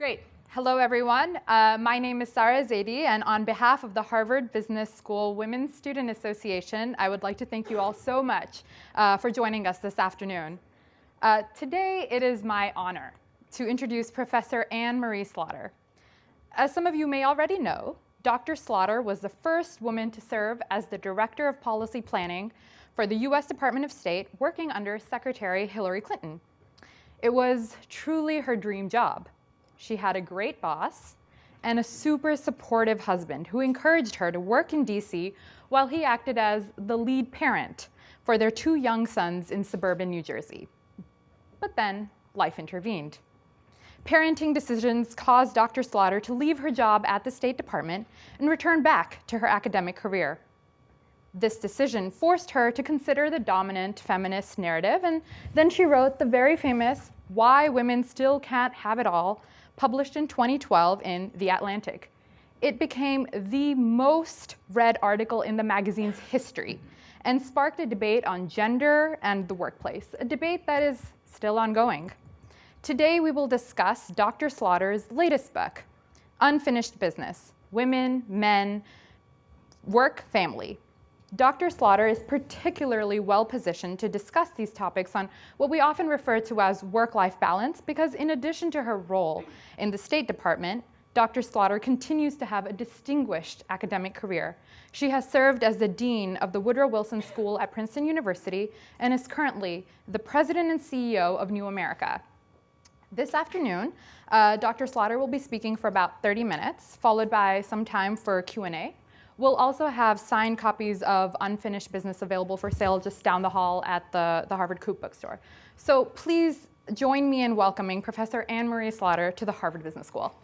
Great. Hello, everyone. My name is Sarah Zaidi, and on behalf of the Harvard Business School Women's Student Association, I would like to thank you all so much for joining us this afternoon. Today, it is my honor to introduce Professor Anne Marie Slaughter. As some of you may already know, Dr. Slaughter was the first woman to serve as the Director of Policy Planning for the U.S. Department of State, working under Secretary Hillary Clinton. It was truly her dream job. She had a great boss and a super supportive husband who encouraged her to work in DC while he acted as the lead parent for their two young sons in suburban New Jersey. But then life intervened. Parenting decisions caused Dr. Slaughter to leave her job at the State Department and return back to her academic career. This decision forced her to consider the dominant feminist narrative, and then she wrote the very famous Why Women Still Can't Have It All, published in 2012 in The Atlantic. It became the most read article in the magazine's history and sparked a debate on gender and the workplace, a debate that is still ongoing. Today, we will discuss Dr. Slaughter's latest book, Unfinished Business: Women, Men, Work, Family. Dr. Slaughter is particularly well-positioned to discuss these topics on what we often refer to as work-life balance, because in addition to her role in the State Department, Dr. Slaughter continues to have a distinguished academic career. She has served as the Dean of the Woodrow Wilson School at Princeton University and is currently the President and CEO of New America. This afternoon, Dr. Slaughter will be speaking for about 30 minutes, followed by some time for Q&A. We'll also have signed copies of Unfinished Business available for sale just down the hall at the Harvard Coop bookstore. So please join me in welcoming Professor Anne Marie Slaughter to the Harvard Business School.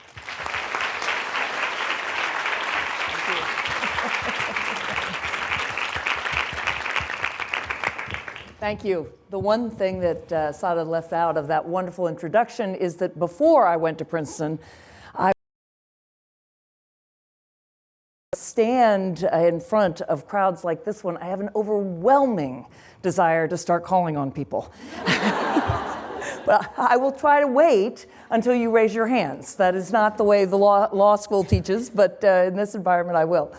Thank you. The one thing that Sada left out of that wonderful introduction is that before I went to Princeton, I stand in front of crowds like this one. I have an overwhelming desire to start calling on people. But I will try to wait until you raise your hands. That is not the way the law school teaches, but in this environment I will.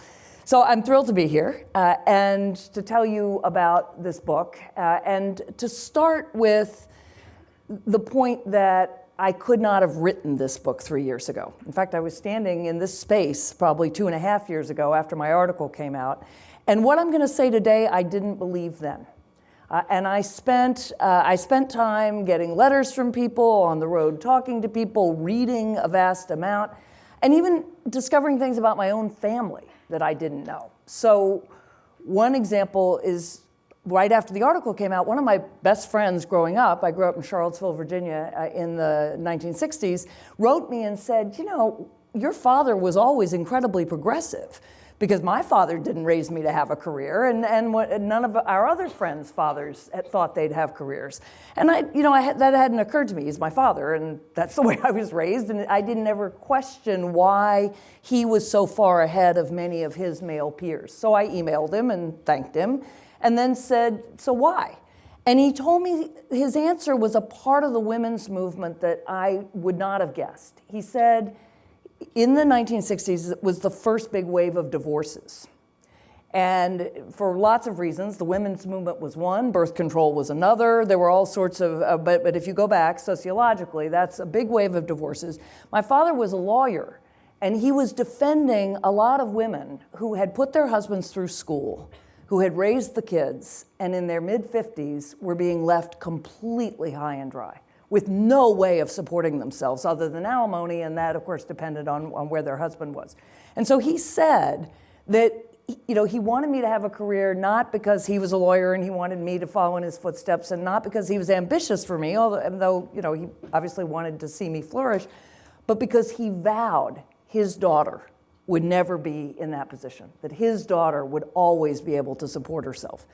So I'm thrilled to be here and to tell you about this book and to start with the point that I could not have written this book 3 years ago. In fact, I was standing in this space probably 2.5 years ago after my article came out. And what I'm going to say today, I didn't believe then. And I spent time getting letters from people, on the road talking to people, reading a vast amount, and even discovering things about my own family that I didn't know. So one example is right after the article came out, one of my best friends growing up, I grew up in Charlottesville, Virginia in the 1960s, wrote me and said, you know, your father was always incredibly progressive, because my father didn't raise me to have a career, and none of our other friends' fathers had thought they'd have careers. And that hadn't occurred to me. He's my father, and that's the way I was raised, and I didn't ever question why he was so far ahead of many of his male peers. So I emailed him and thanked him, and then said, so why? And he told me his answer was a part of the women's movement that I would not have guessed. He said, in the 1960s, it was the first big wave of divorces. And for lots of reasons, the women's movement was one, birth control was another. There were all sorts of, but if you go back sociologically, that's a big wave of divorces. My father was a lawyer, and he was defending a lot of women who had put their husbands through school, who had raised the kids, and in their mid-50s were being left completely high and dry, with no way of supporting themselves other than alimony, and that, of course, depended on where their husband was. And so he said that, you know, he wanted me to have a career not because he was a lawyer and he wanted me to follow in his footsteps, and not because he was ambitious for me, although you know, he obviously wanted to see me flourish, but because he vowed his daughter would never be in that position, that his daughter would always be able to support herself.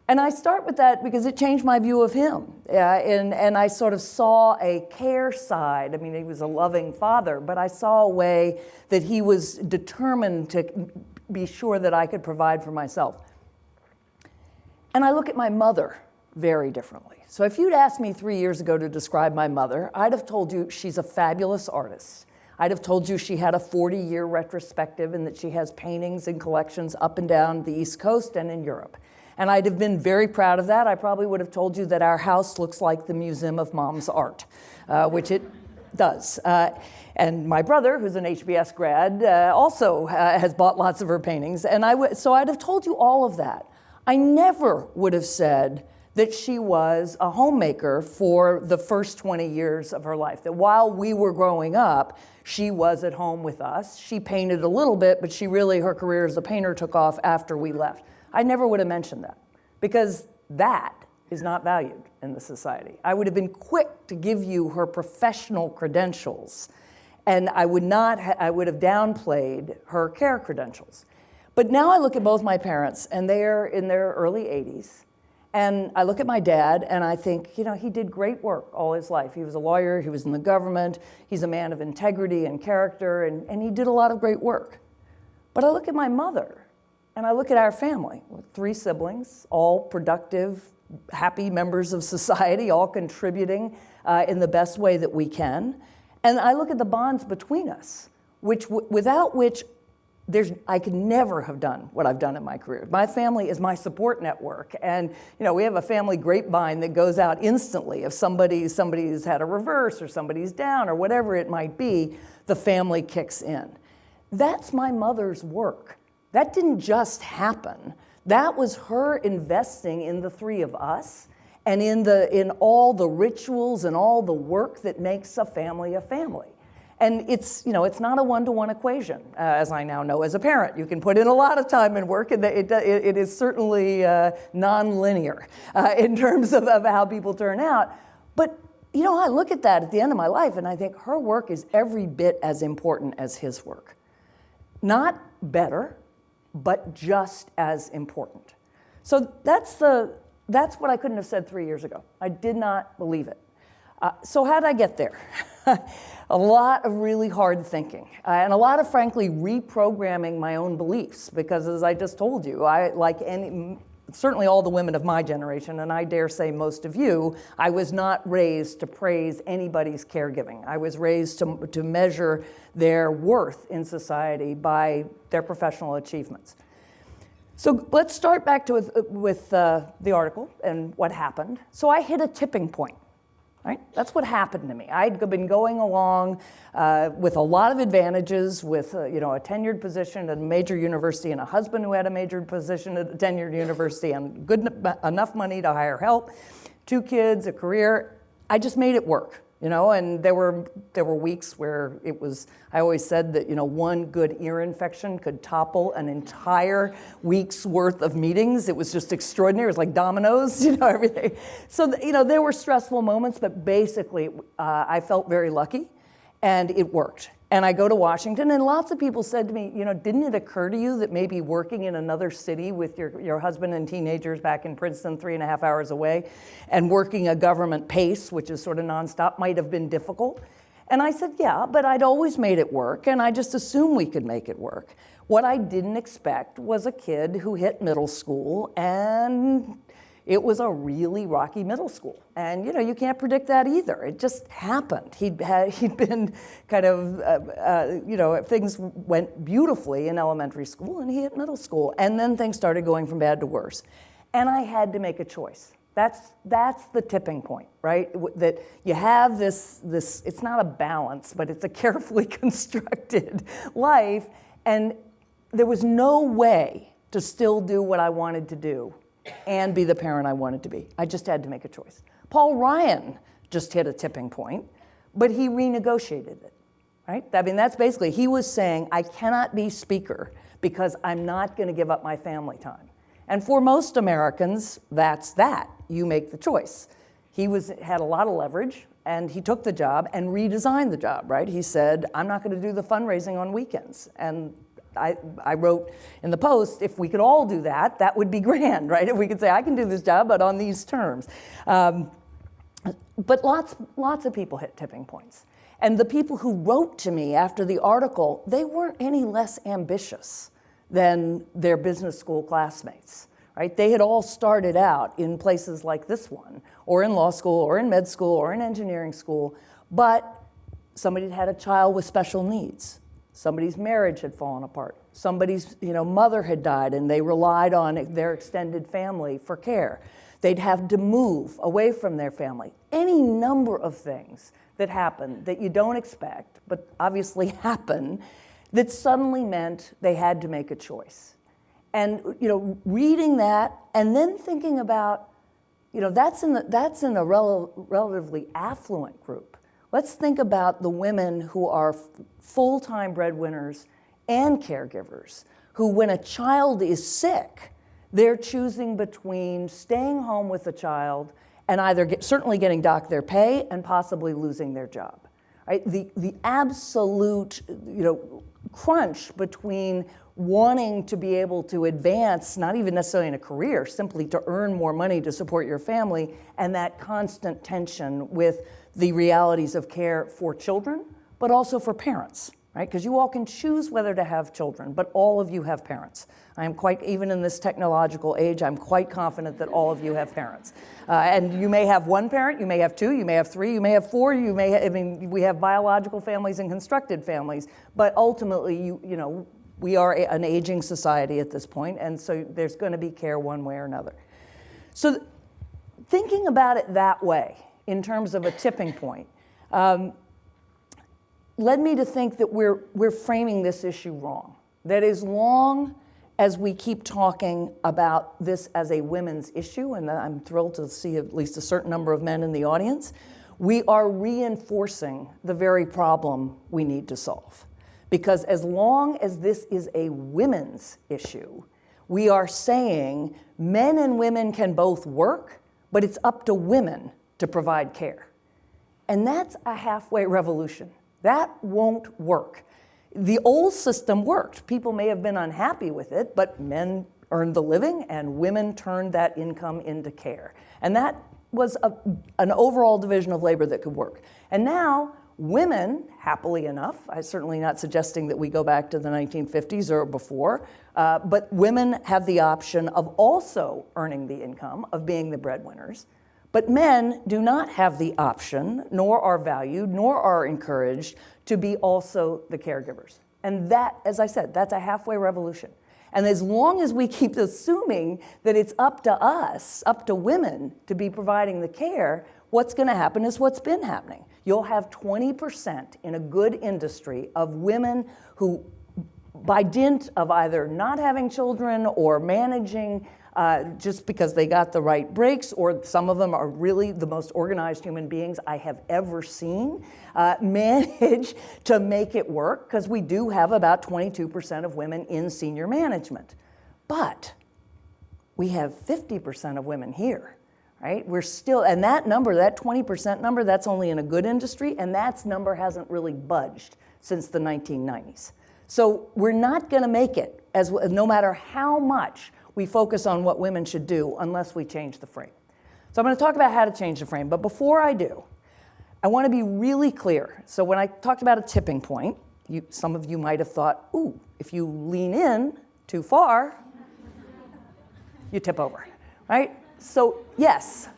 And I start with that because it changed my view of him. And I sort of saw a care side. I mean, he was a loving father, but I saw a way that he was determined to be sure that I could provide for myself. And I look at my mother, very differently. So if you'd asked me 3 years ago to describe my mother, I'd have told you she's a fabulous artist. I'd have told you she had a 40-year retrospective and that she has paintings and collections up and down the East Coast and in Europe. And I'd have been very proud of that. I probably would have told you that our house looks like the Museum of Mom's Art, which it does. And my brother, who's an HBS grad, also has bought lots of her paintings. And so I'd have told you all of that. I never would have said that she was a homemaker for the first 20 years of her life, that while we were growing up, she was at home with us. She painted a little bit, but her career as a painter took off after we left. I never would have mentioned that, because that is not valued in the society. I would have been quick to give you her professional credentials, and I would have downplayed her care credentials. But now I look at both my parents, and they're in their early 80s, and I look at my dad, and I think, he did great work all his life. He was a lawyer, he was in the government, he's a man of integrity and character, and he did a lot of great work. But I look at my mother, and I look at our family, with 3 siblings, all productive, happy members of society, all contributing in the best way that we can. And I look at the bonds between us, without which I could never have done what I've done in my career. My family is my support network, and we have a family grapevine that goes out instantly. If somebody's had a reverse or somebody's down or whatever it might be, the family kicks in. That's my mother's work. That didn't just happen. That was her investing in the 3 of us and in all the rituals and all the work that makes a family a family. And it's not a one-to-one equation, as I now know as a parent. You can put in a lot of time and work, and it is certainly non-linear in terms of how people turn out. But I look at that at the end of my life, and I think her work is every bit as important as his work. Not better, but just as important. So that's what I couldn't have said 3 years ago. I did not believe it. So how did I get there? A lot of really hard thinking, and a lot of, frankly, reprogramming my own beliefs, because as I just told you, certainly all the women of my generation, and I dare say most of you, I was not raised to praise anybody's caregiving. I was raised to measure their worth in society by their professional achievements. So let's start back with the article and what happened. So I hit a tipping point. Right? That's what happened to me. I'd been going along with a lot of advantages, with a tenured position at a major university and a husband who had a major position at a tenured university and enough money to hire help, 2 kids, a career. I just made it work. And there were weeks where I always said that, one good ear infection could topple an entire week's worth of meetings. It was just extraordinary. It was like dominoes, everything. So, there were stressful moments, but basically I felt very lucky, and it worked. And I go to Washington, and lots of people said to me, didn't it occur to you that maybe working in another city with your husband and teenagers back in Princeton, 3.5 hours away, and working a government pace, which is sort of nonstop, might have been difficult? And I said, yeah, but I'd always made it work, and I just assumed we could make it work. What I didn't expect was a kid who hit middle school, and it was a really rocky middle school. And you can't predict that either. It just happened. He'd been kind of, things went beautifully in elementary school, and he hit middle school. And then things started going from bad to worse. And I had to make a choice. That's the tipping point, right? That you have this, it's not a balance, but it's a carefully constructed life. And there was no way to still do what I wanted to do and be the parent I wanted to be. I just had to make a choice. Paul Ryan just hit a tipping point, but he renegotiated it, right? I mean, that's basically, he was saying, I cannot be speaker because I'm not going to give up my family time. And for most Americans, that's that. You make the choice. He had a lot of leverage, and he took the job and redesigned the job, right? He said, I'm not going to do the fundraising on weekends. And I wrote in the Post, if we could all do that, that would be grand, right? If we could say, I can do this job, but on these terms. But lots of people hit tipping points. And the people who wrote to me after the article, they weren't any less ambitious than their business school classmates, right? They had all started out in places like this one, or in law school, or in med school, or in engineering school, but somebody had a child with special needs. Somebody's marriage had fallen apart. Somebody's mother had died and they relied on their extended family for care. They'd have to move away from their family. Any number of things that happen that you don't expect, but obviously happen, that suddenly meant they had to make a choice. And reading that and then thinking about, that's in a relatively affluent group. Let's think about the women who are full-time breadwinners and caregivers, who when a child is sick, they're choosing between staying home with the child and either certainly getting docked their pay and possibly losing their job. Right? The absolute crunch between wanting to be able to advance, not even necessarily in a career, simply to earn more money to support your family, and that constant tension with the realities of care for children, but also for parents, right? Because you all can choose whether to have children, but all of you have parents. Even in this technological age, I'm quite confident that all of you have parents. And you may have one parent, you may have two, you may have three, you may have four, we have biological families and constructed families, but ultimately, we are an aging society at this point, and so there's going to be care one way or another. So thinking about it that way, in terms of a tipping point, led me to think that we're framing this issue wrong. That as long as we keep talking about this as a women's issue, and I'm thrilled to see at least a certain number of men in the audience, we are reinforcing the very problem we need to solve. Because as long as this is a women's issue, we are saying men and women can both work, but it's up to women to provide care. And that's a halfway revolution. That won't work. The old system worked. People may have been unhappy with it, but men earned the living and women turned that income into care. And that was an overall division of labor that could work. And now, women, happily enough, I'm certainly not suggesting that we go back to the 1950s or before, but women have the option of also earning the income, of being the breadwinners. But men do not have the option, nor are valued, nor are encouraged to be also the caregivers. And that, as I said, that's a halfway revolution. And as long as we keep assuming that it's up to us, up to women, to be providing the care, what's going to happen is what's been happening. You'll have 20% in a good industry of women who, by dint of either not having children or managing just because they got the right breaks, or some of them are really the most organized human beings I have ever seen, manage to make it work, because we do have about 22% of women in senior management. But we have 50% of women here, right? We're still, and that number, that 20% number, that's only in a good industry, and that number hasn't really budged since the 1990s. So we're not going to make it, no matter how much we focus on what women should do, unless we change the frame. So I'm going to talk about how to change the frame, but before I do, I want to be really clear. So when I talked about a tipping point, some of you might have thought, ooh, if you lean in too far, you tip over, right? So yes,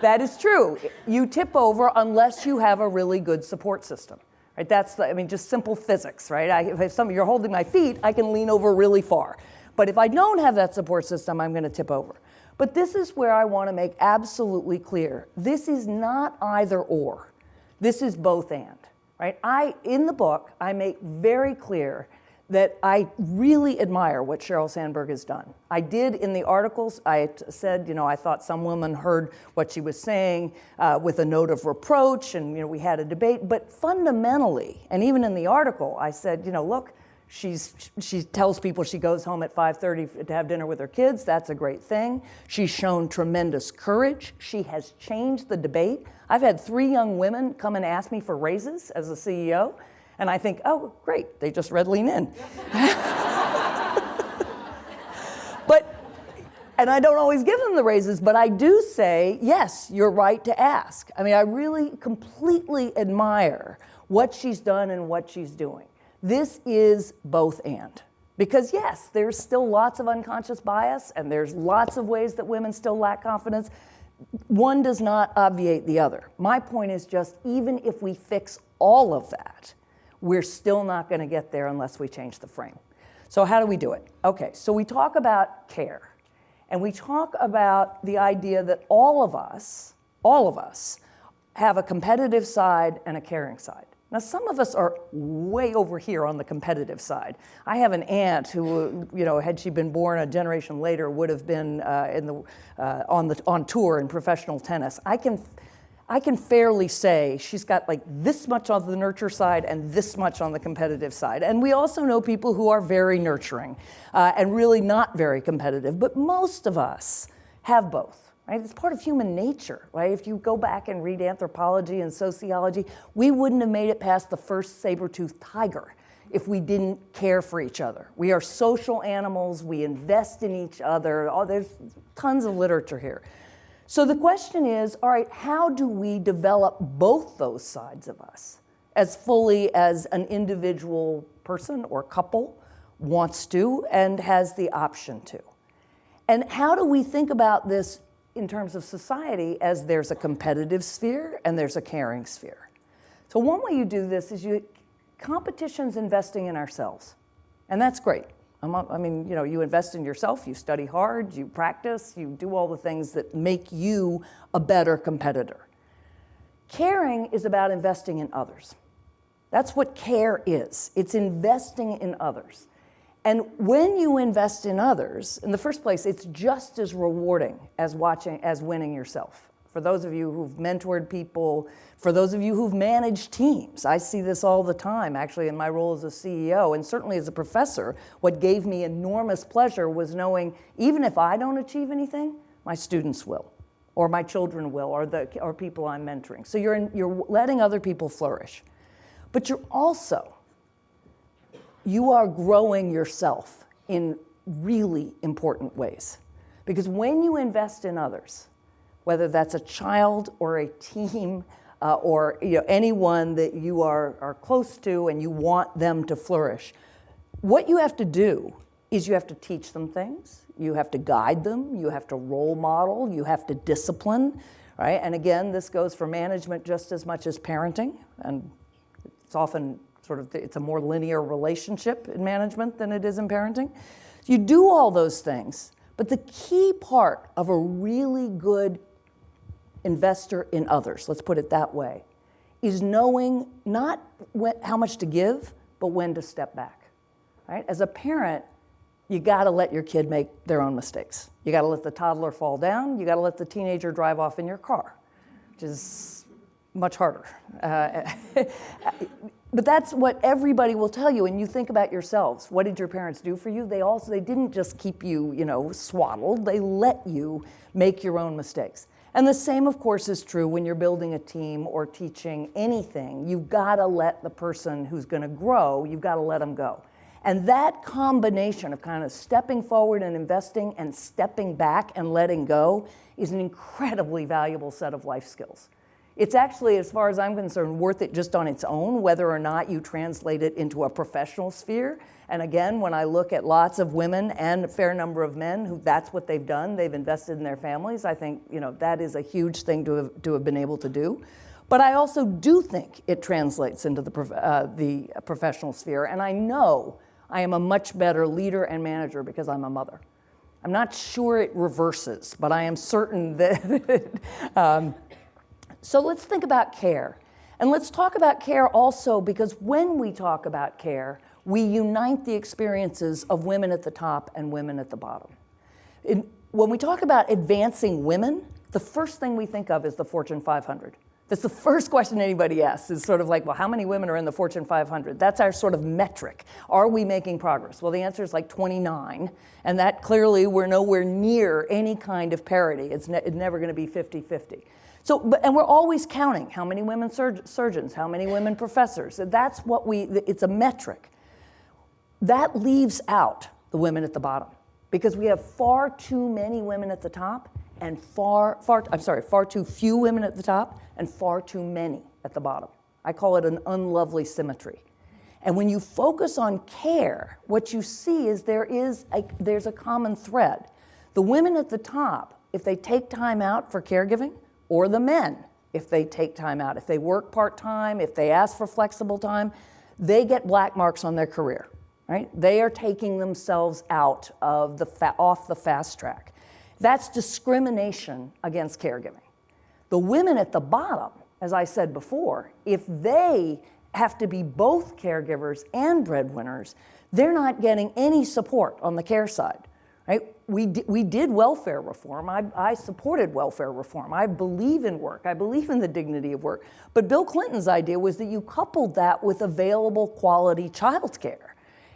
that is true. You tip over unless you have a really good support system. Right? That's, just simple physics, right? If you're holding my feet, I can lean over really far. But if I don't have that support system, I'm going to tip over. But this is where I want to make absolutely clear. This is not either or. This is both and, right? In the book, I make very clear that I really admire what Sheryl Sandberg has done. I did in the articles, I said, I thought some woman heard what she was saying with a note of reproach, and we had a debate. But fundamentally, and even in the article, I said, look, she tells people she goes home at 5:30 to have dinner with her kids. That's a great thing. She's shown tremendous courage. She has changed the debate. I've had 3 young women come and ask me for raises as a CEO. And I think, oh, great, they just read Lean In. And I don't always give them the raises, but I do say, yes, you're right to ask. I really completely admire what she's done and what she's doing. This is both and. Because yes, there's still lots of unconscious bias and there's lots of ways that women still lack confidence. One does not obviate the other. My point is just, even if we fix all of that, we're still not going to get there unless we change the frame. So how do we do it? Okay, so we talk about care. And we talk about the idea that all of us have a competitive side and a caring side. Now, some of us are way over here on the competitive side. I have an aunt who, had she been born a generation later, would have been on tour in professional tennis. I can fairly say she's got like this much on the nurture side and this much on the competitive side. And we also know people who are very nurturing and really not very competitive. But most of us have both. Right? It's part of human nature, right? If you go back and read anthropology and sociology, we wouldn't have made it past the first saber-toothed tiger if we didn't care for each other. We are social animals, we invest in each other. Oh, there's tons of literature here. So the question is, all right, how do we develop both those sides of us as fully as an individual person or couple wants to and has the option to? And how do we think about this in terms of society as there's a competitive sphere and there's a caring sphere? So one way you do this is competition's investing in ourselves. And that's great. You invest in yourself, you study hard, you practice, you do all the things that make you a better competitor. Caring is about investing in others. That's what care is. It's investing in others. And when you invest in others, in the first place, it's just as rewarding as winning yourself. For those of you who've mentored people, for those of you who've managed teams, I see this all the time, actually, in my role as a CEO, and certainly as a professor. What gave me enormous pleasure was knowing, even if I don't achieve anything, my students will, or my children will, or people I'm mentoring. So you're letting other people flourish. But you are growing yourself in really important ways. Because when you invest in others, whether that's a child or a team or anyone that you are close to and you want them to flourish, what you have to do is you have to teach them things, you have to guide them, you have to role model, you have to discipline, right? And again, this goes for management just as much as parenting, and it's often it's a more linear relationship in management than it is in parenting. You do all those things, but the key part of a really good investor in others, let's put it that way, is knowing not how much to give, but when to step back, right? As a parent, you gotta let your kid make their own mistakes. You gotta let the toddler fall down, you gotta let the teenager drive off in your car, which is much harder. But that's what everybody will tell you. And you think about yourselves. What did your parents do for you? They didn't just keep you, swaddled. They let you make your own mistakes. And the same, of course, is true when you're building a team or teaching anything. You've got to let the person who's going to grow, you've got to let them go. And that combination of kind of stepping forward and investing and stepping back and letting go is an incredibly valuable set of life skills. It's actually, as far as I'm concerned, worth it just on its own, whether or not you translate it into a professional sphere. And again, when I look at lots of women and a fair number of men who that's what they've done, they've invested in their families, I think that is a huge thing to have been able to do. But I also do think it translates into the professional sphere. And I know I am a much better leader and manager because I'm a mother. I'm not sure it reverses, but I am certain that So let's think about care. And let's talk about care also because when we talk about care, we unite the experiences of women at the top and women at the bottom. When we talk about advancing women, the first thing we think of is the Fortune 500. That's the first question anybody asks is sort of like, well, how many women are in the Fortune 500? That's our sort of metric. Are we making progress? Well, the answer is like 29. And that clearly we're nowhere near any kind of parity. It's never going to be 50-50. And we're always counting how many women surgeons, how many women professors. That's it's a metric. That leaves out the women at the bottom because we have far too many women at the top and far too few women at the top and far too many at the bottom. I call it an unlovely symmetry. And when you focus on care, what you see is there's a common thread. The women at the top, if they take time out for caregiving, or the men, if they take time out, if they work part-time, if they ask for flexible time, they get black marks on their career, right? They are taking themselves out of off the fast track. That's discrimination against caregiving. The women at the bottom, as I said before, if they have to be both caregivers and breadwinners, they're not getting any support on the care side, right? We did welfare reform. I supported welfare reform. I believe in work. I believe in the dignity of work. But Bill Clinton's idea was that you coupled that with available quality childcare.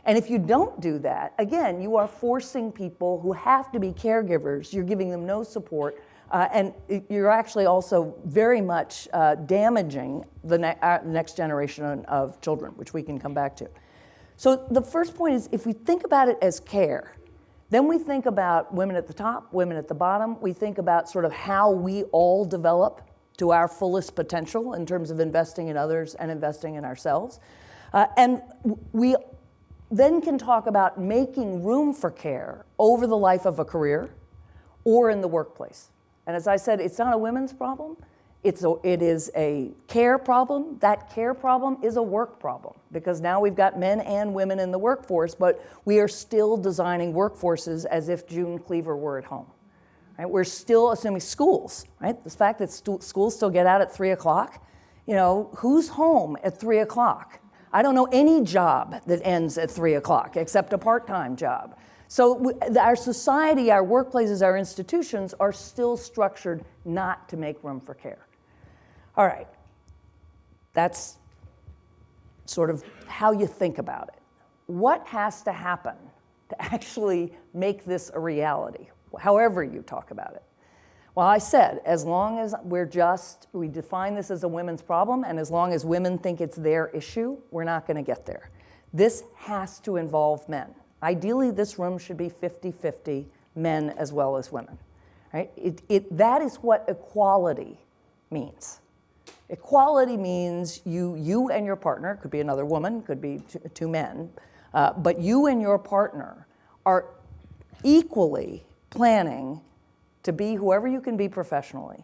And if you don't do that, again, you are forcing people who have to be caregivers, you're giving them no support, and you're actually also very much damaging the next generation of children, which we can come back to. So the first point is, if we think about it as care, then we think about women at the top, women at the bottom. We think about sort of how we all develop to our fullest potential in terms of investing in others and investing in ourselves. And we then can talk about making room for care over the life of a career or in the workplace. And as I said, it's not a women's problem. It is a care problem. That care problem is a work problem, because now we've got men and women in the workforce, but we are still designing workforces as if June Cleaver were at home. Right? We're still assuming schools, right? The fact that schools still get out at 3 o'clock, who's home at 3 o'clock? I don't know any job that ends at 3 o'clock except a part-time job. So our society, our workplaces, our institutions are still structured not to make room for care. All right, that's sort of how you think about it. What has to happen to actually make this a reality, however you talk about it? Well, I said, as long as we define this as a women's problem, and as long as women think it's their issue, we're not going to get there. This has to involve men. Ideally, this room should be 50-50, men as well as women. Right? That is what equality means. Equality means you and your partner, could be another woman, could be two men, but you and your partner are equally planning to be whoever you can be professionally,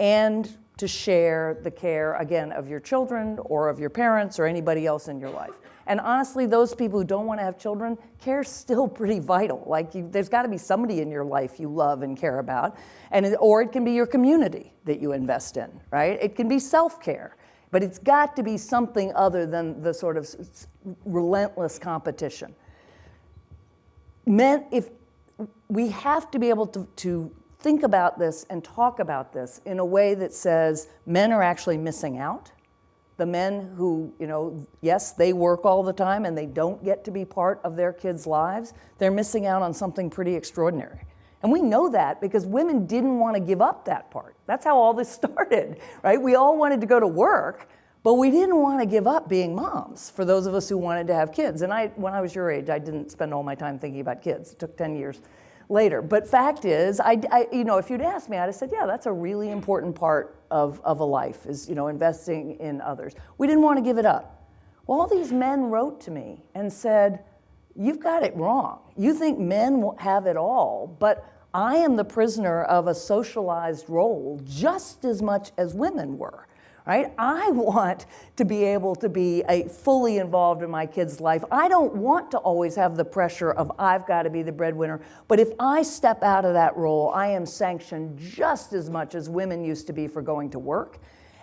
and to share the care, again, of your children or of your parents or anybody else in your life. And honestly, those people who don't want to have children, care's still pretty vital. Like, there's got to be somebody in your life you love and care about, or it can be your community that you invest in, right? It can be self-care, but it's got to be something other than the sort of relentless competition. If we have to be able to think about this and talk about this in a way that says men are actually missing out. The men who, yes, they work all the time and they don't get to be part of their kids' lives, they're missing out on something pretty extraordinary. And we know that because women didn't want to give up that part. That's how all this started, right? We all wanted to go to work, but we didn't want to give up being moms, for those of us who wanted to have kids. And when I was your age, I didn't spend all my time thinking about kids. It took 10 years later. But fact is, if you'd asked me, I'd have said, yeah, that's a really important part of a life, is investing in others. We didn't want to give it up. Well, all these men wrote to me and said, you've got it wrong. You think men will have it all, but I am the prisoner of a socialized role just as much as women were. Right? I want to be able to be fully involved in my kid's life. I don't want to always have the pressure of I've got to be the breadwinner. But if I step out of that role, I am sanctioned just as much as women used to be for going to work.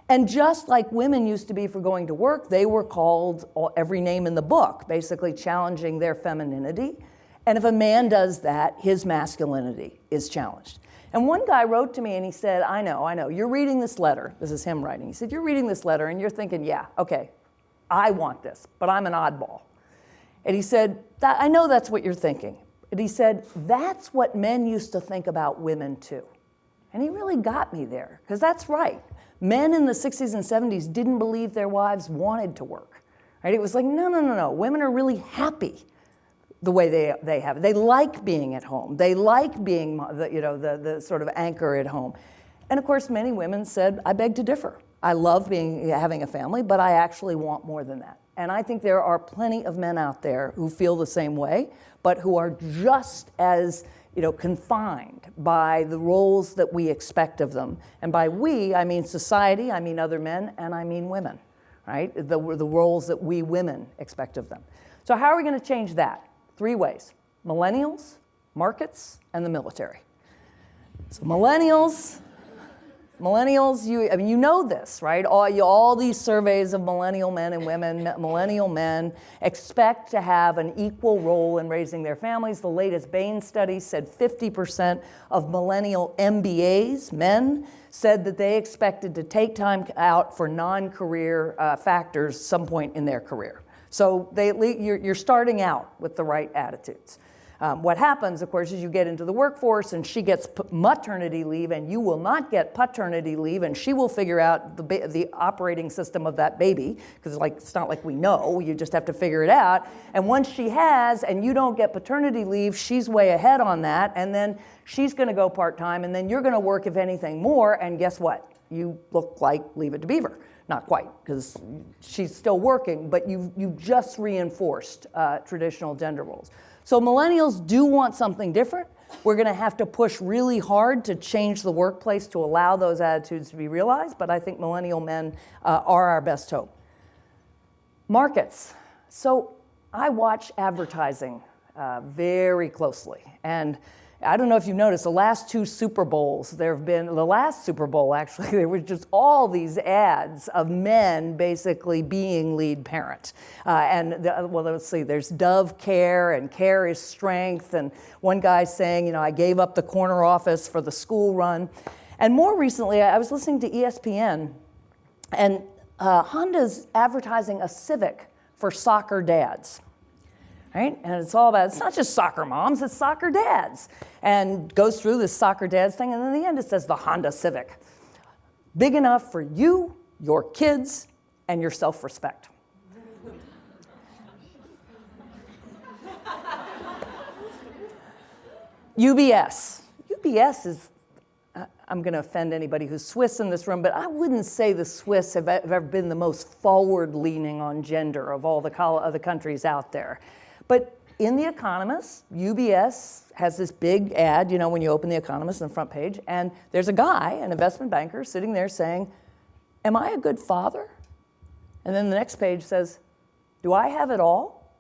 And just like women used to be for going to work, they were called every name in the book, basically challenging their femininity. And if a man does that, his masculinity is challenged. And one guy wrote to me and he said, I know, you're reading this letter. This is him writing. He said, you're reading this letter and you're thinking, yeah, okay, I want this, but I'm an oddball. And he said, I know that's what you're thinking. And he said, that's what men used to think about women too. And he really got me there, because that's right. Men in the 60s and 70s didn't believe their wives wanted to work. Right? It was like, no. Women are really happy the way they have it. They like being at home. They like being the sort of anchor at home. And of course, many women said, I beg to differ. I love having a family, but I actually want more than that. And I think there are plenty of men out there who feel the same way, but who are just as confined by the roles that we expect of them. And by we, I mean society, I mean other men, and I mean women, right? The roles that we women expect of them. So how are we going to change that? 3 ways: millennials, markets, and the military. So millennials, you know this, right? All these surveys of millennial men and women, millennial men expect to have an equal role in raising their families. The latest Bain study said 50% of millennial MBAs, men, said that they expected to take time out for non-career factors some point in their career. So you're starting out with the right attitudes. What happens, of course, is you get into the workforce and she gets maternity leave and you will not get paternity leave, and she will figure out the operating system of that baby, because it's not like we know, you just have to figure it out. And once she has, and you don't get paternity leave, she's way ahead on that, and then she's going to go part-time, and then you're going to work, if anything, more, and guess what? You look like Leave It to Beaver. Not quite, because she's still working, but you just reinforced traditional gender roles. So millennials do want something different. We're going to have to push really hard to change the workplace to allow those attitudes to be realized, but I think millennial men are our best hope. Markets. So I watch advertising very closely, and I don't know if you've noticed, the last 2 Super Bowls, the last Super Bowl actually, there were just all these ads of men basically being lead parent. Let's see, there's Dove Care, and Care is Strength, and one guy saying, I gave up the corner office for the school run. And more recently, I was listening to ESPN, and Honda's advertising a Civic for soccer dads. Right? And it's not just soccer moms, it's soccer dads. And goes through this soccer dads thing, and in the end it says the Honda Civic. Big enough for you, your kids, and your self-respect. UBS. UBS is, I'm going to offend anybody who's Swiss in this room, but I wouldn't say the Swiss have ever been the most forward-leaning on gender of all the countries out there. But in The Economist, UBS has this big ad, when you open The Economist on the front page, and there's a guy, an investment banker, sitting there saying, "Am I a good father?" And then the next page says, "Do I have it all?"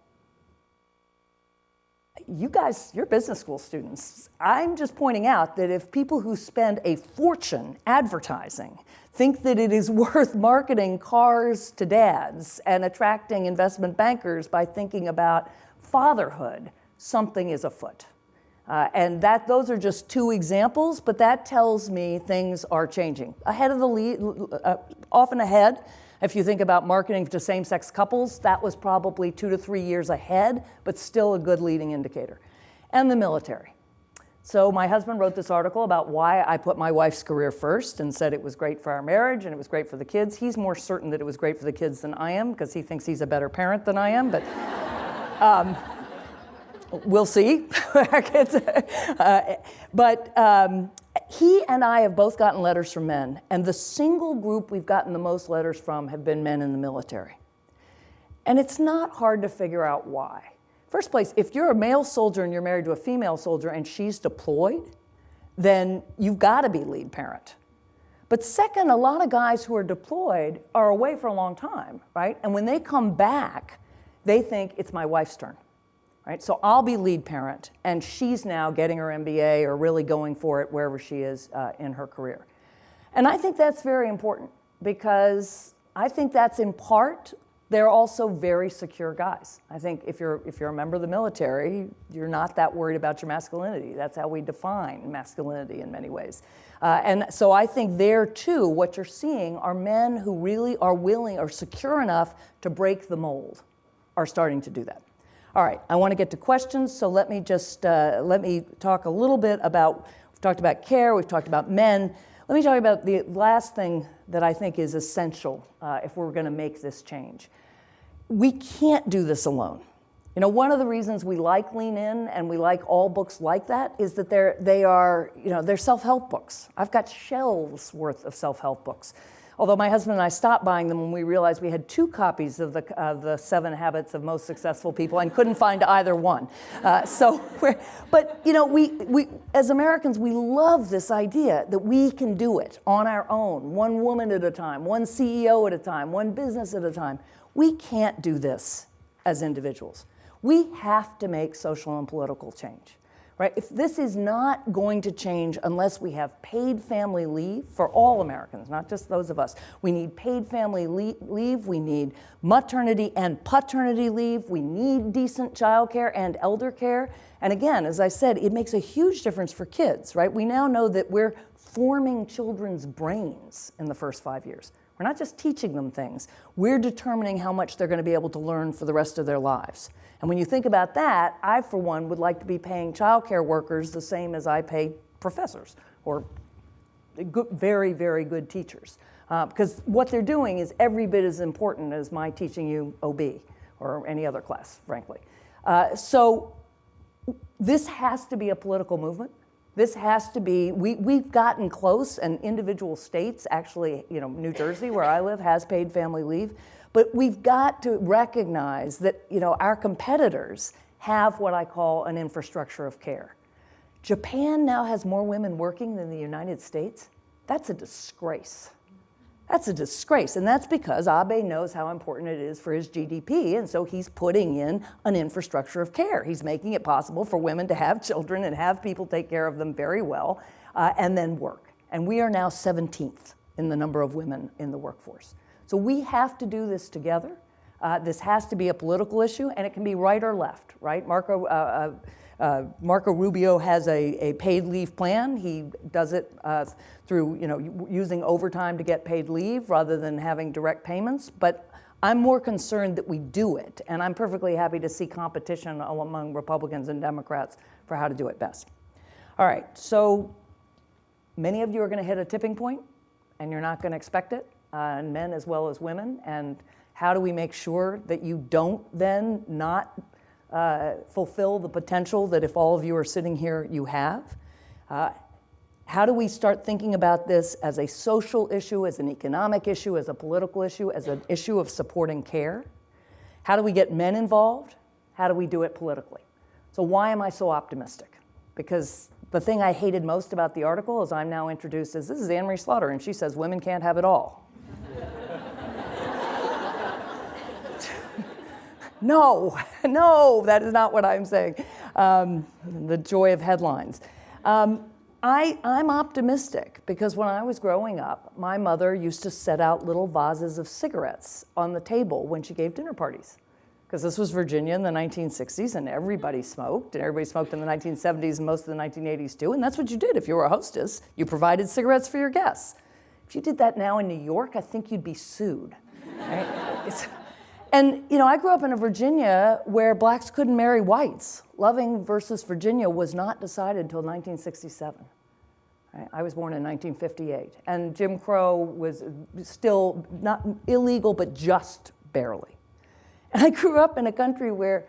You guys, you're business school students. I'm just pointing out that if people who spend a fortune advertising think that it is worth marketing cars to dads and attracting investment bankers by thinking about fatherhood, something is afoot. And those are just 2 examples, but that tells me things are changing. Ahead of the lead, often ahead. If you think about marketing to same-sex couples, that was probably 2 to 3 years ahead, but still a good leading indicator. And the military. So my husband wrote this article about why I put my wife's career first and said it was great for our marriage and it was great for the kids. He's more certain that it was great for the kids than I am, because he thinks he's a better parent than I am, but we'll see. He and I have both gotten letters from men, and the single group we've gotten the most letters from have been men in the military. And it's not hard to figure out why. First place, if you're a male soldier and you're married to a female soldier and she's deployed, then you've got to be lead parent. But second, a lot of guys who are deployed are away for a long time, right? And when they come back, they think it's my wife's turn. Right? So I'll be lead parent, and she's now getting her MBA or really going for it wherever she is in her career. And I think that's very important, because I think that's in part, they're also very secure guys. I think if you're a member of the military, you're not that worried about your masculinity. That's how we define masculinity in many ways. And so I think there too, what you're seeing are men who really are willing or secure enough to break the mold, are starting to do that. All right, I want to get to questions, so let me talk a little bit about, we've talked about care, we've talked about men. Let me talk about the last thing that I think is essential if we're going to make this change. We can't do this alone. One of the reasons we like Lean In and we like all books like that is that they're self-help books. I've got shelves worth of self-help books. Although my husband and I stopped buying them when we realized we had 2 copies of the 7 Habits of Most Successful People and couldn't find either one. But you know, we as Americans, we love this idea that we can do it on our own, one woman at a time, one CEO at a time, one business at a time. We can't do this as individuals. We have to make social and political change. Right? If this is not going to change unless we have paid family leave for all Americans, not just those of us. We need paid family leave, we need maternity and paternity leave, we need decent childcare and elder care. And again, as I said, it makes a huge difference for kids, right? We now know that we're forming children's brains in the first 5 years. We're not just teaching them things, we're determining how much they're going to be able to learn for the rest of their lives. And when you think about that, I, for one, would like to be paying childcare workers the same as I pay professors or good, very, very good teachers. Because what they're doing is every bit as important as my teaching you OB or any other class, frankly. So this has to be a political movement. This has to be, we've gotten close, and individual states, actually, you know, New Jersey, where I live, has paid family leave. But we've got to recognize that, you know, our competitors have what I call an infrastructure of care. Japan now has more women working than the United States. That's a disgrace. That's a disgrace, and that's because Abe knows how important it is for his GDP, and so he's putting in an infrastructure of care. He's making it possible for women to have children and have people take care of them very well, and then work. And we are now 17th in the number of women in the workforce. So we have to do this together. This has to be a political issue, and it can be right or left, right? Marco Rubio has a paid leave plan. He does it through, you know, using overtime to get paid leave rather than having direct payments. But I'm more concerned that we do it, and I'm perfectly happy to see competition among Republicans and Democrats for how to do it best. All right, so many of you are going to hit a tipping point, and you're not going to expect it. And men as well as women, and how do we make sure that you don't then not fulfill the potential that if all of you are sitting here, you have? How do we start thinking about this as a social issue, as an economic issue, as a political issue, as an issue of supporting care? How do we get men involved? How do we do it politically? So why am I so optimistic? Because the thing I hated most about the article is I'm now introduced as, this is Anne Marie Slaughter, and she says women can't have it all. No, that is not what I'm saying. The joy of headlines. I'm optimistic because when I was growing up, my mother used to set out little vases of cigarettes on the table when she gave dinner parties. Because this was Virginia in the 1960s, and everybody smoked in the 1970s and most of the 1980s too, and that's what you did if you were a hostess. You provided cigarettes for your guests. If you did that now in New York, I think you'd be sued. Right? And you know, I grew up in a Virginia where blacks couldn't marry whites. Loving versus Virginia was not decided until 1967. Right? I was born in 1958, and Jim Crow was still not illegal, but just barely. And I grew up in a country where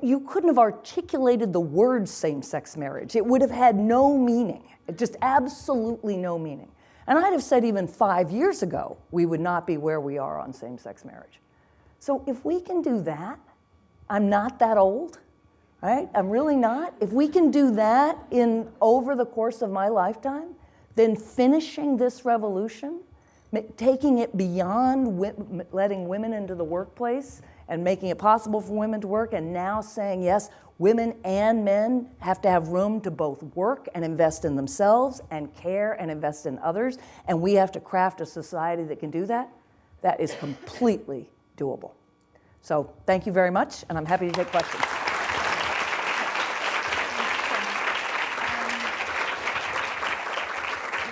you couldn't have articulated the word same-sex marriage. It would have had no meaning, just absolutely no meaning. And I'd have said even 5 years ago, we would not be where we are on same-sex marriage. So if we can do that, I'm not that old, right? I'm really not. If we can do that over the course of my lifetime, then finishing this revolution, taking it beyond letting women into the workplace and making it possible for women to work, and now saying, yes, women and men have to have room to both work and invest in themselves and care and invest in others, and we have to craft a society that can do that, that is completely doable. So thank you very much, and I'm happy to take questions.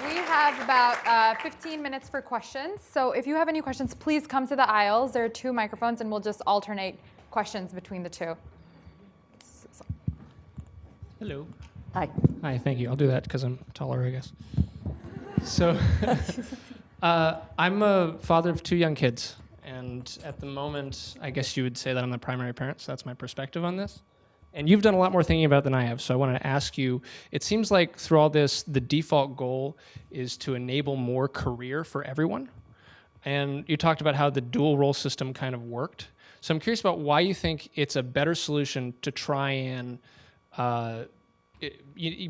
We have about 15 minutes for questions. So if you have any questions, please come to the aisles. There are 2 microphones, and we'll just alternate questions between the 2. Hello. Hi. Hi, thank you. I'll do that because I'm taller, I guess. So I'm a father of 2 young kids. And at the moment, I guess you would say that I'm the primary parent, so that's my perspective on this. And you've done a lot more thinking about than I have, so I wanted to ask you, it seems like through all this, the default goal is to enable more career for everyone. and you talked about how the dual role system kind of worked. So I'm curious about why you think it's a better solution to try and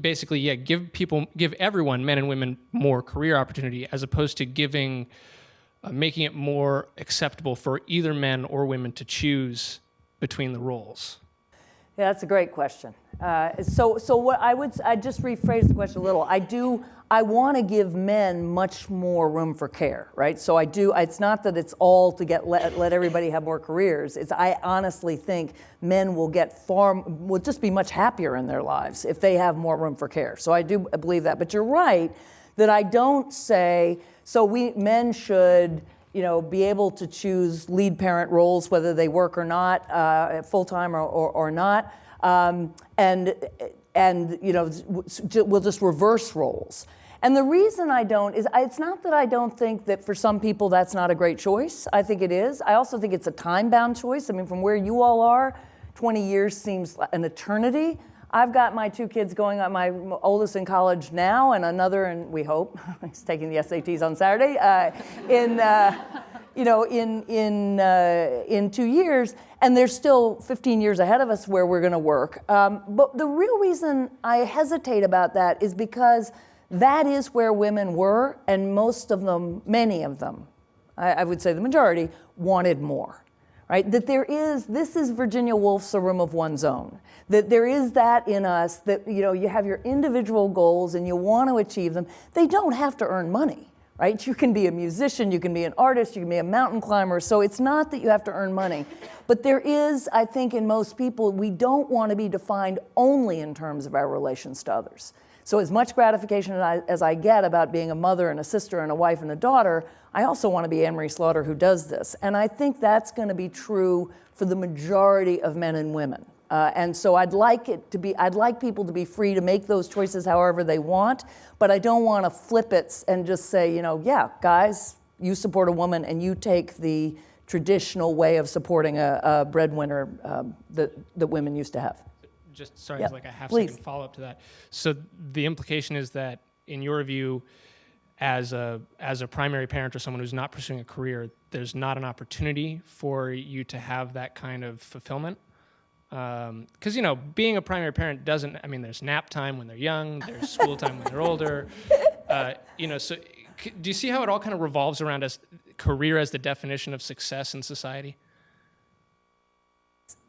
basically, give everyone, men and women, more career opportunity, as opposed to making it more acceptable for either men or women to choose between the roles. Yeah, that's a great question. So what I just rephrase the question a little. I want to give men much more room for care, right? So it's not that it's all to let everybody have more careers. I honestly think men will just be much happier in their lives if they have more room for care. So I do believe that. But you're right that I don't say, men should, be able to choose lead parent roles, whether they work or not, full-time or not. We'll just reverse roles. And the reason I don't is it's not that I don't think that for some people that's not a great choice. I think it is. I also think it's a time-bound choice. I mean, from where you all are, 20 years seems an eternity. I've got my 2 kids going on, my oldest in college now, and another, and we hope, he's taking the SATs on Saturday, in 2 years, and there's still 15 years ahead of us where we're going to work. But the real reason I hesitate about that is because that is where women were, and many of them, I would say the majority, wanted more. Right? That this is Virginia Woolf's A Room of One's Own. That there is that in us, that you have your individual goals and you want to achieve them. They don't have to earn money, right? You can be a musician, you can be an artist, you can be a mountain climber. So it's not that you have to earn money. But there is, I think, in most people, we don't want to be defined only in terms of our relations to others. So as much gratification as I get about being a mother and a sister and a wife and a daughter, I also want to be Anne-Marie Slaughter who does this. And I think that's going to be true for the majority of men and women. And so I'd like people to be free to make those choices however they want, but I don't want to flip it and just say, yeah, guys, you support a woman and you take the traditional way of supporting a breadwinner that women used to have. Just sorry, Yeah, it's like a please. follow up to that. So the implication is that, in your view, as a primary parent or someone who's not pursuing a career, there's not an opportunity for you to have that kind of fulfillment. Because being a primary parent there's nap time when they're young, there's school time when they're older. So do you see how it all kind of revolves around career as the definition of success in society?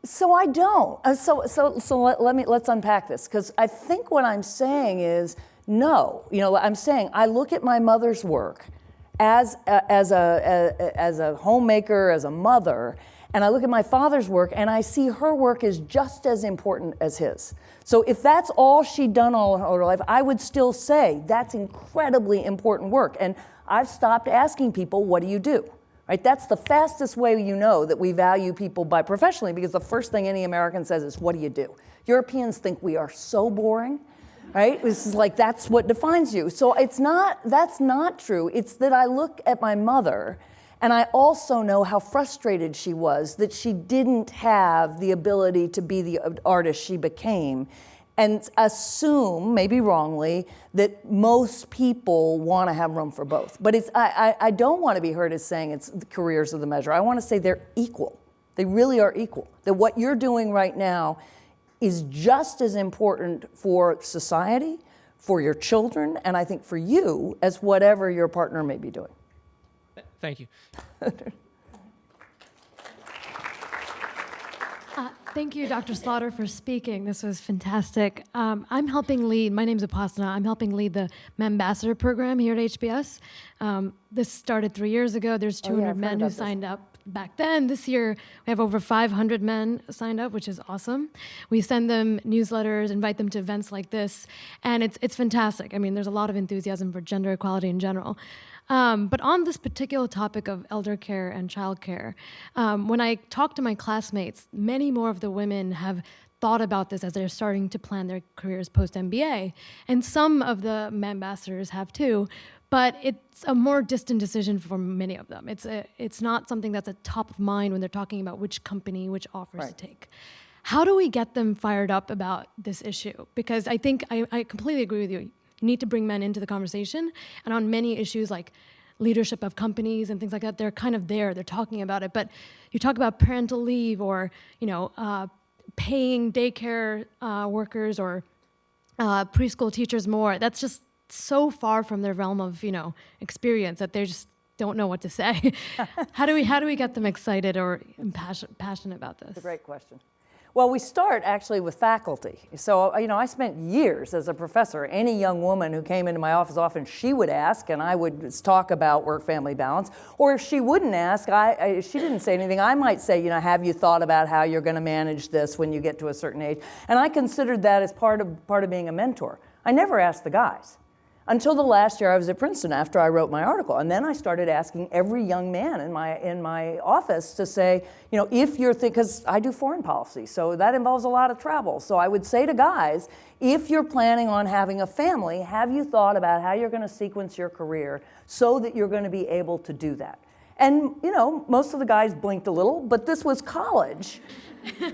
So I don't. Let's unpack this, because I think what I'm saying is no. I'm saying I look at my mother's work as a homemaker, as a mother, and I look at my father's work and I see her work is just as important as his. So if that's all she'd done all her life, I would still say that's incredibly important work. And I've stopped asking people, what do you do? Right? That's the fastest way that we value people by professionally, because the first thing any American says is, what do you do? Europeans think we are so boring, right? This is like, that's what defines you. So that's not true. It's that I look at my mother and I also know how frustrated she was that she didn't have the ability to be the artist she became, and assume, maybe wrongly, that most people want to have room for both. But I don't want to be heard as saying it's the careers of the measure. I want to say they're equal. They really are equal. That what you're doing right now is just as important for society, for your children, and I think for you, as whatever your partner may be doing. Thank you. Thank you, Dr. Slaughter, for speaking. This was fantastic. I'm helping lead, my name's Upasana, I'm helping lead the Ambassador program here at HBS. This started 3 years ago. There's 200 men who signed up back then. This year, we have over 500 men signed up, which is awesome. We send them newsletters, invite them to events like this, and it's fantastic. I mean, there's a lot of enthusiasm for gender equality in general. But on this particular topic of elder care and child care, when I talk to my classmates, many more of the women have thought about this as they're starting to plan their careers post-MBA. And some of the ambassadors have too, but it's a more distant decision for many of them. It's not something that's at top of mind when they're talking about which company, which offers to take. How do we get them fired up about this issue? Because I think I completely agree with you. You need to bring men into the conversation, and on many issues like leadership of companies and things like that. They're kind of there. They're talking about it. But you talk about parental leave or, paying daycare workers or preschool teachers more. That's just so far from their realm of, experience that they just don't know what to say. How do we get them excited or passionate about this? That's a great question. Well, we start actually with faculty. So, I spent years as a professor. Any young woman who came into my office, often she would ask, and I would talk about work-family balance. Or if she wouldn't ask, she didn't say anything, I might say, have you thought about how you're going to manage this when you get to a certain age? And I considered that as part of being a mentor. I never asked the guys. Until the last year I was at Princeton after I wrote my article. And then I started asking every young man in my office to say, if you're because I do foreign policy, so that involves a lot of travel. So I would say to guys, if you're planning on having a family, have you thought about how you're going to sequence your career so that you're going to be able to do that? And, most of the guys blinked a little, but this was college.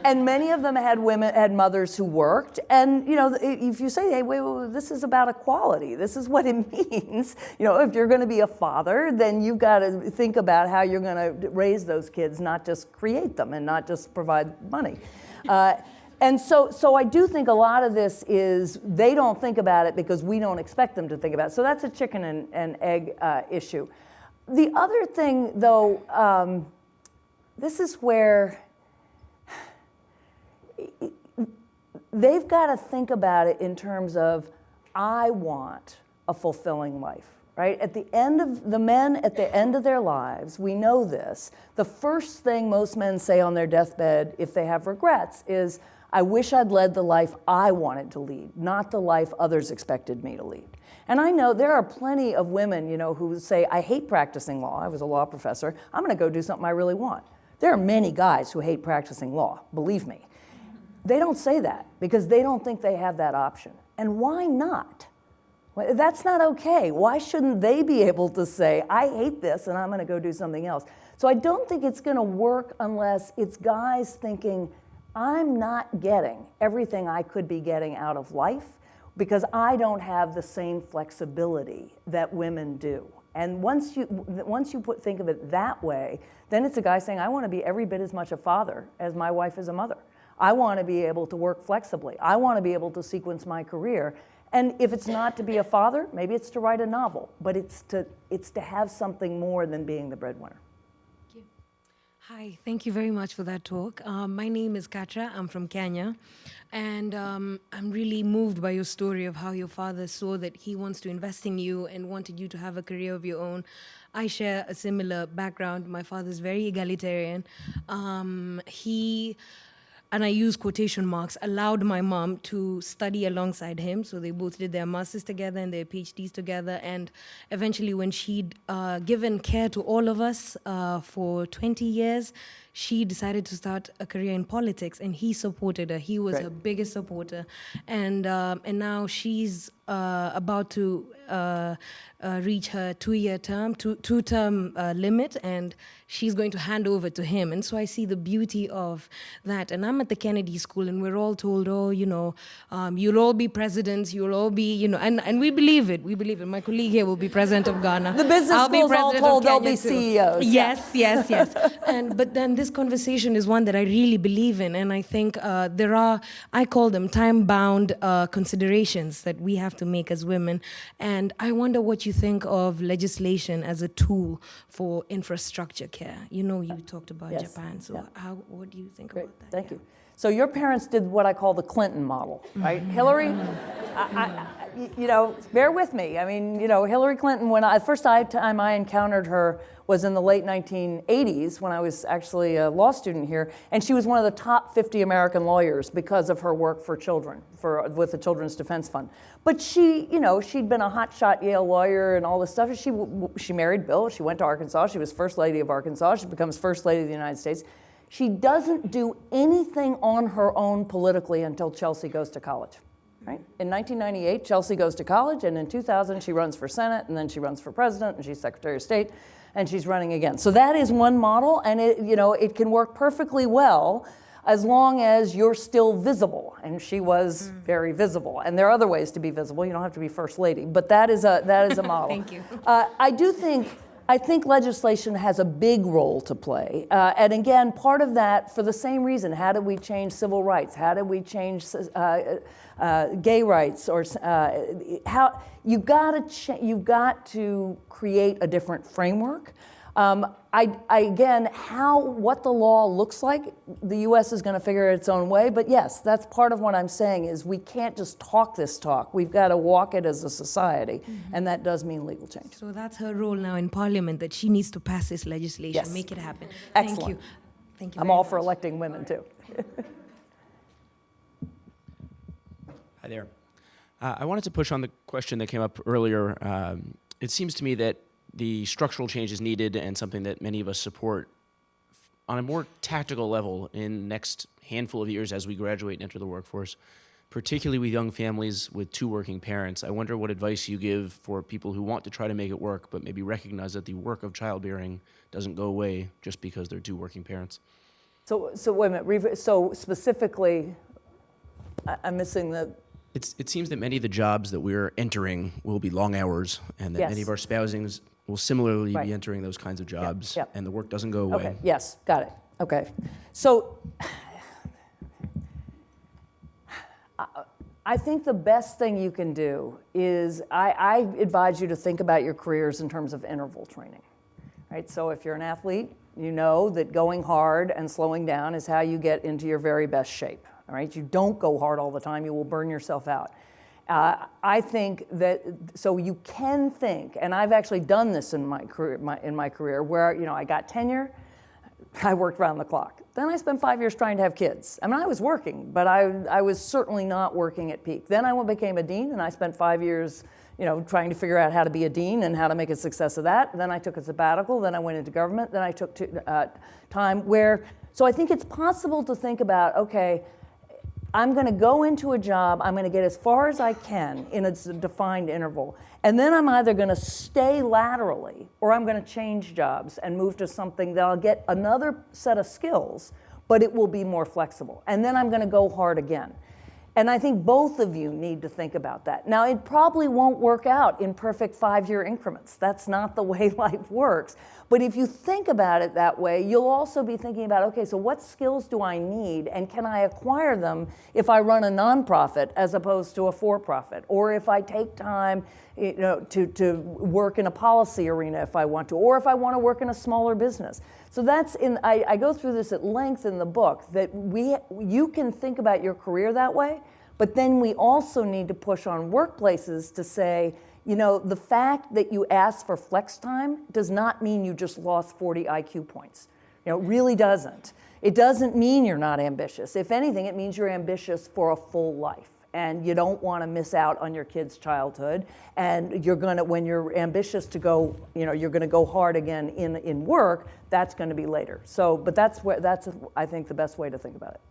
And many of them had mothers who worked. And, if you say, hey, wait, this is about equality. This is what it means. If you're going to be a father, then you've got to think about how you're going to raise those kids, not just create them and not just provide money. And so I do think a lot of this is they don't think about it because we don't expect them to think about it. So that's a chicken and egg issue. The other thing, though, this is where they've got to think about it in terms of, I want a fulfilling life, right? At the end of their lives, we know this, the first thing most men say on their deathbed if they have regrets is, I wish I'd led the life I wanted to lead, not the life others expected me to lead. And I know there are plenty of women, who say, I hate practicing law. I was a law professor. I'm going to go do something I really want. There are many guys who hate practicing law, believe me. They don't say that because they don't think they have that option. And why not? Well, that's not okay. Why shouldn't they be able to say, I hate this and I'm going to go do something else? So I don't think it's going to work unless it's guys thinking, I'm not getting everything I could be getting out of life because I don't have the same flexibility that women do. And once you think of it that way, then it's a guy saying, I want to be every bit as much a father as my wife is a mother. I want to be able to work flexibly. I want to be able to sequence my career. And if it's not to be a father, maybe it's to write a novel, but it's to have something more than being the breadwinner. Hi, thank you very much for that talk. My name is Katra, I'm from Kenya, and I'm really moved by your story of how your father saw that he wants to invest in you and wanted you to have a career of your own. I share a similar background. My father's very egalitarian. And I use quotation marks, allowed my mom to study alongside him. So they both did their masters together and their PhDs together. And eventually when she'd given care to all of us for 20 years, she decided to start a career in politics, and he supported her. He was her biggest supporter. And now she's about to reach her two-term limit, and she's going to hand over to him. And so I see the beauty of that. And I'm at the Kennedy School, and we're all told, you'll all be presidents, you'll all be, and we believe it. We believe it. My colleague here will be president of Ghana. The business schools all told they'll be CEOs. Yes. But then this conversation is one that I really believe in. And I think I call them time-bound considerations that we have to make as women. And I wonder what you think of legislation as a tool for infrastructure care. You talked about Japan. So what do you think about that? Thank you. So your parents did what I call the Clinton model, right? Hillary, bear with me. I mean, Hillary Clinton, first time I encountered her was in the late 1980s when I was actually a law student here, and she was one of the top 50 American lawyers because of her work for children, with the Children's Defense Fund. But she'd been a hotshot Yale lawyer and all this stuff. She married Bill. She went to Arkansas. She was First Lady of Arkansas. She becomes First Lady of the United States. She doesn't do anything on her own politically until Chelsea goes to college. Right? In 1998, Chelsea goes to college, and in 2000, she runs for Senate, and then she runs for president, and she's Secretary of State, and she's running again. So that is one model, and it can work perfectly well as long as you're still visible. And she was very visible. And there are other ways to be visible. You don't have to be First Lady, but that is a model. Thank you. I do think I think legislation has a big role to play. And again, part of that, for the same reason, how did we change civil rights? How did we change gay rights? Or how you've got to create a different framework. Again, what the law looks like, the U.S. is going to figure its own way. But yes, that's part of what I'm saying is we can't just talk this talk. We've got to walk it as a society, and that does mean legal change. So that's her role now in Parliament, that she needs to pass this legislation, Yes. make it happen. Excellent. Thank you. Thank you. I'm very all for much. electing women too. Hi there. I wanted to push on the question that came up earlier. It seems to me that the structural change is needed and something that many of us support on a more tactical level in the next handful of years as we graduate and enter the workforce, particularly with young families with two working parents. I wonder what advice you give for people who want to try to make it work, but maybe recognize that the work of childbearing doesn't go away just because they're two working parents. So wait a minute. So specifically, I'm missing the. It seems that many of the jobs that we're entering will be long hours, and that Yes. many of our spousings will similarly Right. be entering those kinds of jobs, yep. and the work doesn't go away. Okay. Yes. Got it. Okay. So. I think the best thing you can do is I advise you to think about your careers in terms of interval training, right? So if you're an athlete, you know that going hard and slowing down is how you get into your very best shape, all right? You don't go hard all the time, you will burn yourself out. I think that, so you can think, and I've actually done this in my career where, I got tenure, I worked around the clock. Then I spent 5 years trying to have kids. I mean, I was working, but I was certainly not working at peak. Then I became a dean, and I spent 5 years, trying to figure out how to be a dean and how to make a success of that. Then I took a sabbatical. Then I went into government. Then I took time where, so I think it's possible to think about, okay, I'm going to go into a job, I'm going to get as far as I can in a defined interval, and then I'm either going to stay laterally or I'm going to change jobs and move to something that I'll get another set of skills, but it will be more flexible. And then I'm going to go hard again. And I think both of you need to think about that. Now, it probably won't work out in perfect 5-year increments. That's not the way life works. But if you think about it that way, you'll also be thinking about, okay, so what skills do I need, and can I acquire them if I run a nonprofit as opposed to a for-profit? Or if I take time to work in a policy arena if I want to, or if I want to work in a smaller business. So that's I go through this at length in the book, that you can think about your career that way, but then we also need to push on workplaces to say, the fact that you ask for flex time does not mean you just lost 40 IQ points. It really doesn't. It doesn't mean you're not ambitious. If anything, it means you're ambitious for a full life. And you don't want to miss out on your kid's childhood. And when you're ambitious to go, you're going to go hard again in work, that's going to be later. So, but that's I think the best way to think about it.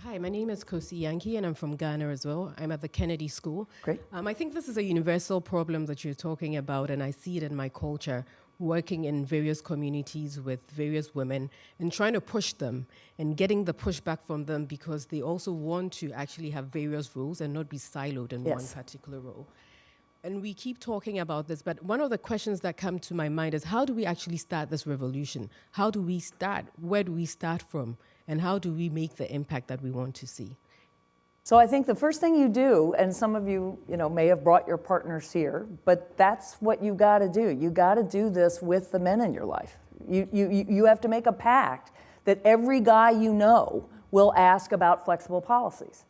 Hi, my name is Kosi Yankee, and I'm from Ghana as well. I'm at the Kennedy School. Great. I think this is a universal problem that you're talking about, and I see it in my culture, working in various communities with various women and trying to push them and getting the pushback from them because they also want to actually have various roles and not be siloed in one Yes. particular role. And we keep talking about this, but one of the questions that come to my mind is how do we actually start this revolution? How do we start? Where do we start from? And how do we make the impact that we want to see? So I think the first thing you do, and some of you, may have brought your partners here, but that's what you got to do. You got to do this with the men in your life. You have to make a pact that every guy you know will ask about flexible policies,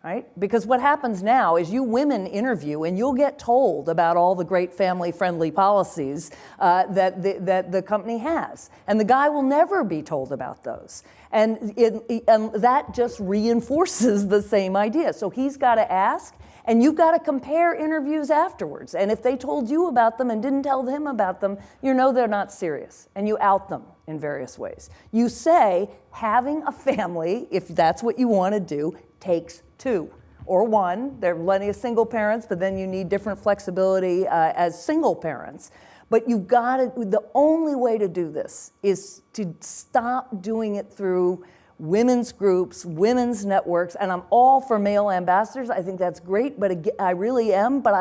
right? Because what happens now is you women interview and you'll get told about all the great family-friendly policies that the company has. And the guy will never be told about those. And that just reinforces the same idea. So he's got to ask, and you've got to compare interviews afterwards. And if they told you about them and didn't tell him about them, you know they're not serious. And you out them in various ways. You say having a family, if that's what you want to do, takes two or one. There are plenty of single parents, but then you need different flexibility as single parents. But you've got to, the only way to do this is to stop doing it through women's groups, women's networks, and I'm all for male ambassadors. I think that's great, but I really am, but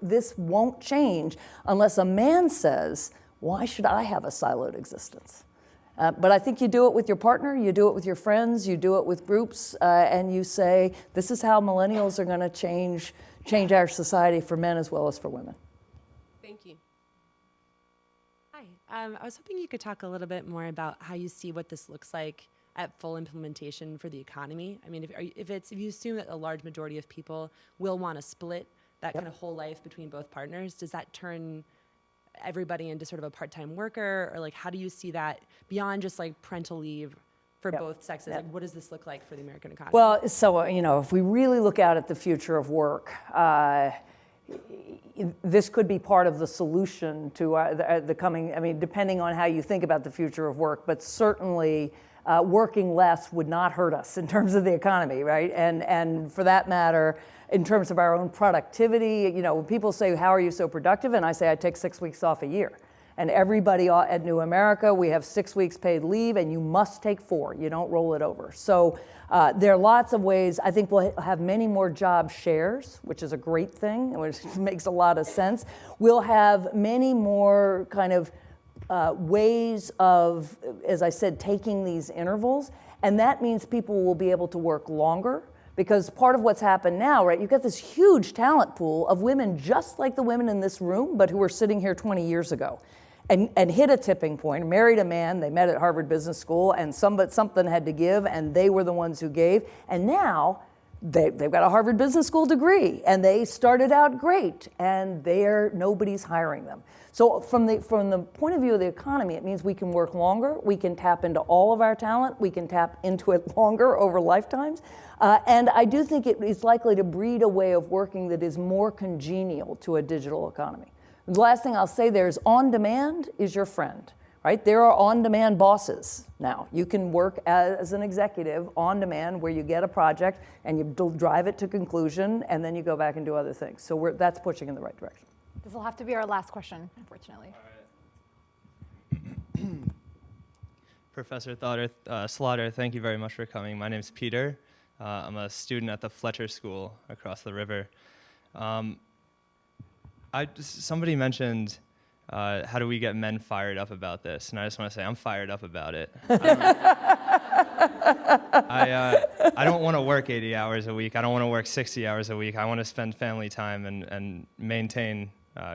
this won't change unless a man says, why should I have a siloed existence? But I think you do it with your partner, you do it with your friends, you do it with groups, and you say, this is how millennials are going to change our society for men as well as for women. Thank you. Hi. I was hoping you could talk a little bit more about how you see what this looks like at full implementation for the economy. I mean, if you assume that a large majority of people will want to split that kind of whole life between both partners, does that turn everybody into sort of a part-time worker, or like how do you see that beyond just like parental leave for both sexes? Like, what does this look like for the American economy? Well, so if we really look out at the future of work, this could be part of the solution to the coming. I mean, depending on how you think about the future of work, but certainly working less would not hurt us in terms of the economy, right? And for that matter, in terms of our own productivity, when people say, how are you so productive? And I say, I take 6 weeks off a year. And everybody at New America, we have 6 weeks paid leave, and you must take 4. You don't roll it over. So there are lots of ways. I think we'll have many more job shares, which is a great thing, which makes a lot of sense. We'll have many more kind of ways of, as I said, taking these intervals. And that means people will be able to work longer. Because part of what's happened now, right, you've got this huge talent pool of women just like the women in this room, but who were sitting here 20 years ago and hit a tipping point, married a man, they met at Harvard Business School, and something had to give, and they were the ones who gave. And now they've got a Harvard Business School degree, and they started out great, and nobody's hiring them. So from the point of view of the economy, it means we can work longer, we can tap into all of our talent, we can tap into it longer over lifetimes. And I do think it is likely to breed a way of working that is more congenial to a digital economy. The last thing I'll say there is on-demand is your friend, right? There are on-demand bosses now. You can work as an executive on-demand where you get a project and you drive it to conclusion and then you go back and do other things. So that's pushing in the right direction. This will have to be our last question, unfortunately. Professor Slaughter, thank you very much for coming. My name's Peter. I'm a student at the Fletcher School across the river. Somebody mentioned, how do we get men fired up about this? And I just want to say, I'm fired up about it. I don't want to work 80 hours a week. I don't want to work 60 hours a week. I want to spend family time and maintain,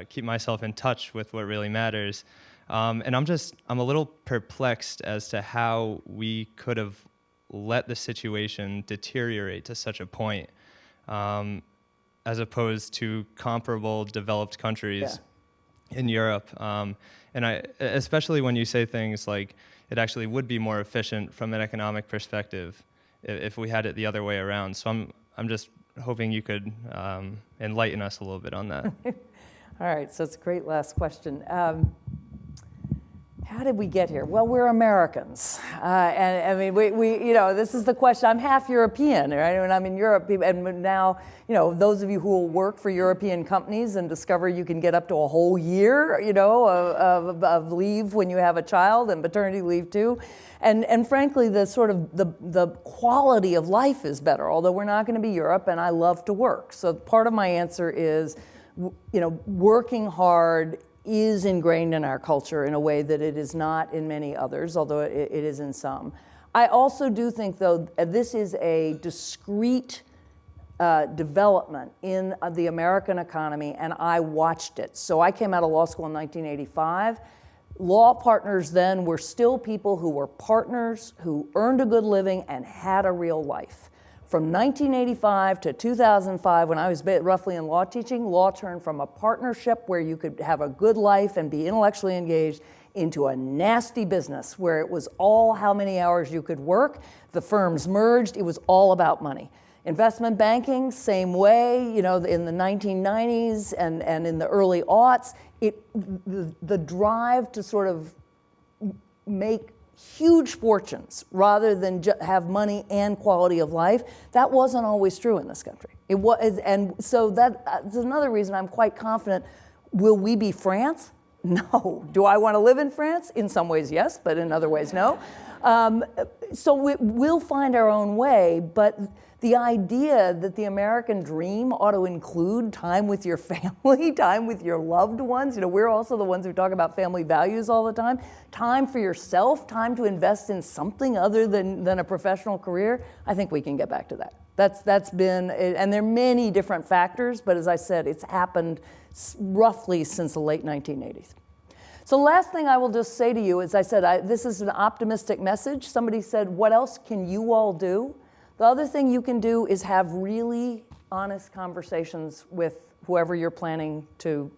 keep myself in touch with what really matters. And I'm a little perplexed as to how we could have let the situation deteriorate to such a point, as opposed to comparable developed countries in Europe. And especially when you say things like it actually would be more efficient from an economic perspective if we had it the other way around. So I'm just hoping you could enlighten us a little bit on that. All right, so it's a great last question. How did we get here? Well, we're Americans. And I mean, we this is the question. I'm half European, right? When I'm in Europe, and now, those of you who will work for European companies and discover you can get up to a whole year, of leave when you have a child and paternity leave too. And frankly, the sort of the quality of life is better, although we're not going to be Europe, and I love to work. So part of my answer is, working hard is ingrained in our culture in a way that it is not in many others, although it is in some. I also do think, though, this is a discrete development in the American economy, and I watched it. So I came out of law school in 1985. Law partners then were still people who were partners, who earned a good living and had a real life. From 1985 to 2005, when I was roughly in law teaching, law turned from a partnership where you could have a good life and be intellectually engaged into a nasty business where it was all how many hours you could work. The firms merged. It was all about money. Investment banking, same way, in the 1990s and in the early aughts, the drive to sort of make huge fortunes rather than have money and quality of life, that wasn't always true in this country. It was, and so that's another reason I'm quite confident. Will we be France? No. Do I want to live in France? In some ways, yes, but in other ways, no. So we'll find our own way, but the idea that the American dream ought to include time with your family, time with your loved ones, we're also the ones who talk about family values all the time for yourself, time to invest in something other than a professional career, I think we can get back to that. That's been, and there are many different factors, but as I said, it's happened roughly since the late 1980s. So last thing I will just say to you, as I said, this is an optimistic message. Somebody said, what else can you all do? The other thing you can do is have really honest conversations with whoever you're planning to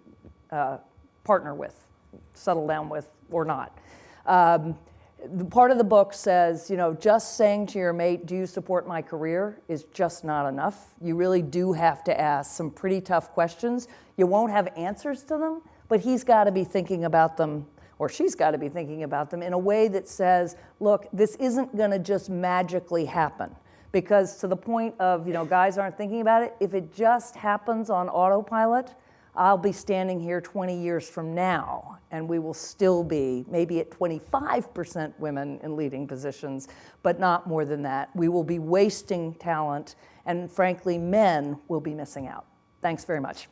partner with, settle down with, or not. The part of the book says, just saying to your mate, do you support my career, is just not enough. You really do have to ask some pretty tough questions. You won't have answers to them, but he's got to be thinking about them, or she's got to be thinking about them in a way that says, look, this isn't going to just magically happen. Because to the point of, guys aren't thinking about it, if it just happens on autopilot, I'll be standing here 20 years from now, and we will still be maybe at 25% women in leading positions, but not more than that. We will be wasting talent, and frankly, men will be missing out. Thanks very much.